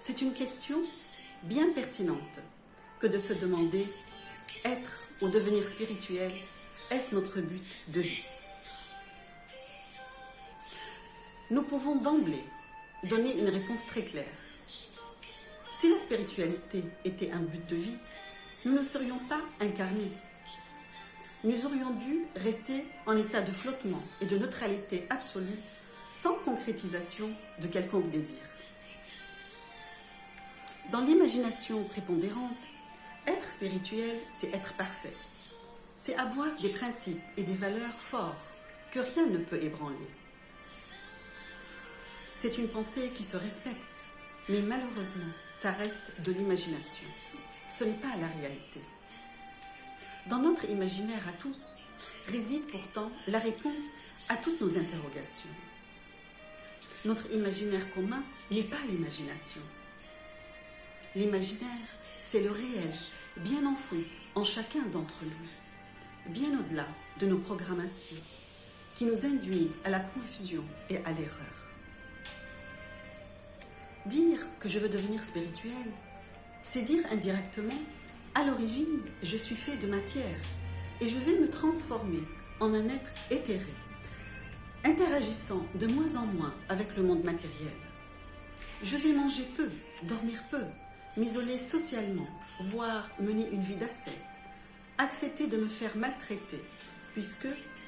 C'est une question bien pertinente que de se demander, être ou devenir spirituel, est-ce notre but de vie? Nous pouvons d'emblée donner une réponse très claire. Si la spiritualité était un but de vie, nous ne serions pas incarnés. Nous aurions dû rester en état de flottement et de neutralité absolue, sans concrétisation de quelconque désir. Dans l'imagination prépondérante, être spirituel, c'est être parfait. C'est avoir des principes et des valeurs forts que rien ne peut ébranler. C'est une pensée qui se respecte, mais malheureusement, ça reste de l'imagination. Ce n'est pas la réalité. Dans notre imaginaire à tous, réside pourtant la réponse à toutes nos interrogations. Notre imaginaire commun n'est pas l'imagination. L'imaginaire, c'est le réel, bien enfoui en chacun d'entre nous, bien au-delà de nos programmations, qui nous induisent à la confusion et à l'erreur. Dire que je veux devenir spirituel, c'est dire indirectement, à l'origine, je suis fait de matière et je vais me transformer en un être éthéré, interagissant de moins en moins avec le monde matériel. Je vais manger peu, dormir peu, m'isoler socialement, voire mener une vie d'ascète, accepter de me faire maltraiter, puisque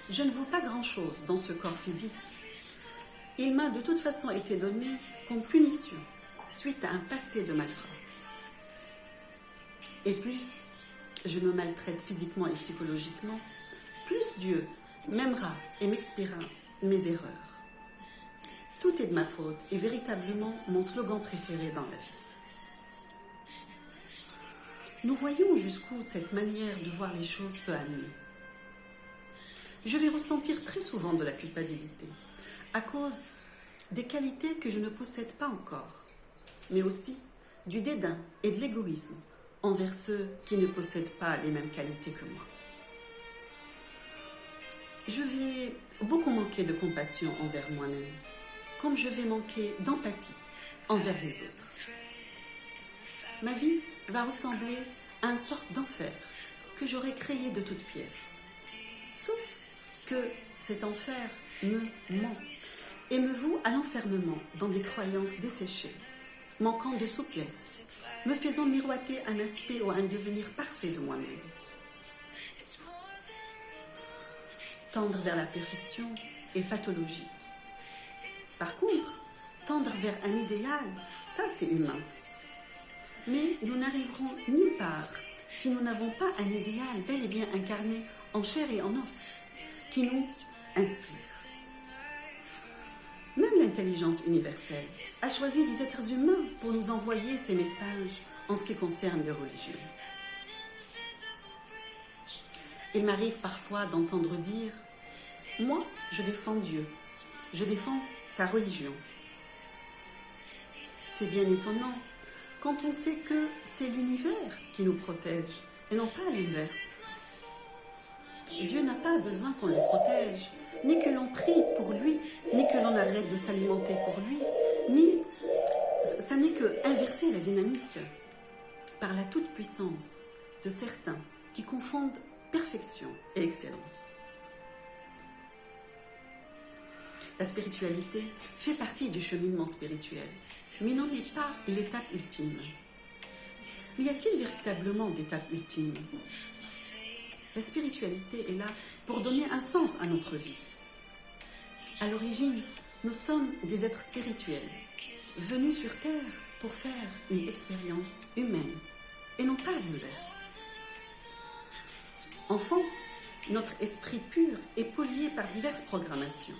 je ne vaux pas grand-chose dans ce corps physique. Il m'a de toute façon été donné comme punition suite à un passé de malfrat. Et plus je me maltraite physiquement et psychologiquement, plus Dieu m'aimera et m'expiera mes erreurs. Tout est de ma faute est véritablement mon slogan préféré dans la vie. Nous voyons jusqu'où cette manière de voir les choses peut amener. Je vais ressentir très souvent de la culpabilité à cause des qualités que je ne possède pas encore, mais aussi du dédain et de l'égoïsme envers ceux qui ne possèdent pas les mêmes qualités que moi. Je vais beaucoup manquer de compassion envers moi-même, comme je vais manquer d'empathie envers les autres. Ma vie va ressembler à une sorte d'enfer que j'aurais créé de toutes pièces. Sauf que cet enfer me ment et me voue à l'enfermement dans des croyances desséchées, manquant de souplesse, me faisant miroiter un aspect ou un devenir parfait de moi-même. Tendre vers la perfection est pathologique. Par contre, tendre vers un idéal, ça c'est humain. Mais nous n'arriverons nulle part si nous n'avons pas un idéal bel et bien incarné en chair et en os, qui nous inspire. Même l'intelligence universelle a choisi des êtres humains pour nous envoyer ces messages en ce qui concerne les religions. Il m'arrive parfois d'entendre dire « Moi, je défends Dieu, je défends sa religion ». C'est bien étonnant quand on sait que c'est l'univers qui nous protège et non pas l'inverse. Dieu n'a pas besoin qu'on le protège, ni que l'on prie pour lui, ni que l'on arrête de s'alimenter pour lui, ni ça n'est que inverser la dynamique par la toute-puissance de certains qui confondent perfection et excellence. La spiritualité fait partie du cheminement spirituel, mais n'en est pas l'étape ultime. Mais y a-t-il véritablement d'étape ultime? La spiritualité est là pour donner un sens à notre vie. À l'origine, nous sommes des êtres spirituels, venus sur Terre pour faire une expérience humaine, et non pas l'inverse. Enfant, notre esprit pur est pollué par diverses programmations.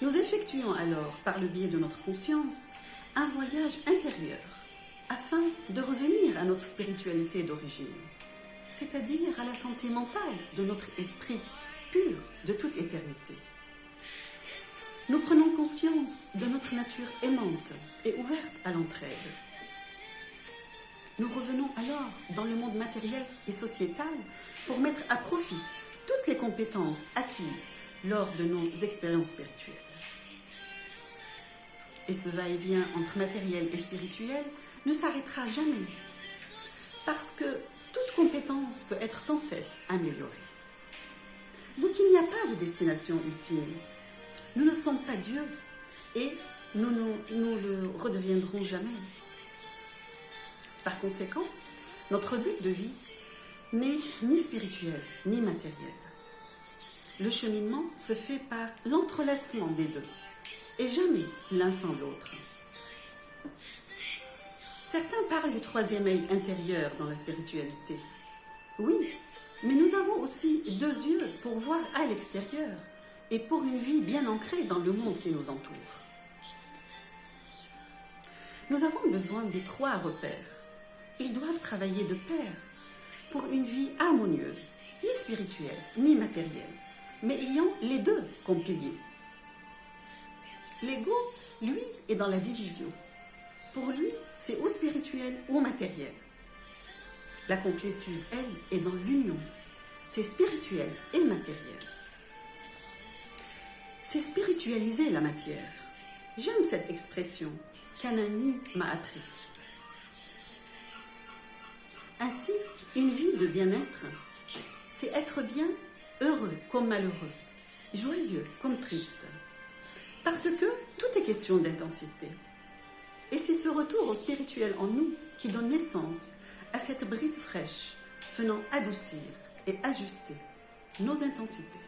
Nous effectuons alors, par le biais de notre conscience, un voyage intérieur, afin de revenir à notre spiritualité d'origine, c'est-à-dire à la santé mentale de notre esprit pur de toute éternité. Nous prenons conscience de notre nature aimante et ouverte à l'entraide. Nous revenons alors dans le monde matériel et sociétal pour mettre à profit toutes les compétences acquises lors de nos expériences spirituelles. et ce va-et-vient entre matériel et spirituel ne s'arrêtera jamais, parce que toute compétence peut être sans cesse améliorée. Donc il n'y a pas de destination ultime. Nous ne sommes pas Dieu et nous le redeviendrons jamais. Par conséquent, notre but de vie n'est ni spirituel ni matériel. Le cheminement se fait par l'entrelacement des deux et jamais l'un sans l'autre. Certains parlent du troisième œil intérieur dans la spiritualité. Oui, mais nous avons aussi deux yeux pour voir à l'extérieur et pour une vie bien ancrée dans le monde qui nous entoure. Nous avons besoin des trois repères. Ils doivent travailler de pair pour une vie harmonieuse, ni spirituelle, ni matérielle, mais ayant les deux comme piliers. L'ego, lui, est dans la division. Pour lui, c'est ou spirituel ou matériel. La complétude, elle, est dans l'union. C'est spirituel et matériel. C'est spiritualiser la matière. J'aime cette expression qu'un ami m'a appris. Ainsi, une vie de bien-être, c'est être bien, heureux comme malheureux, joyeux comme triste. Parce que tout est question d'intensité. Et c'est ce retour au spirituel en nous qui donne naissance à cette brise fraîche venant adoucir et ajuster nos intensités.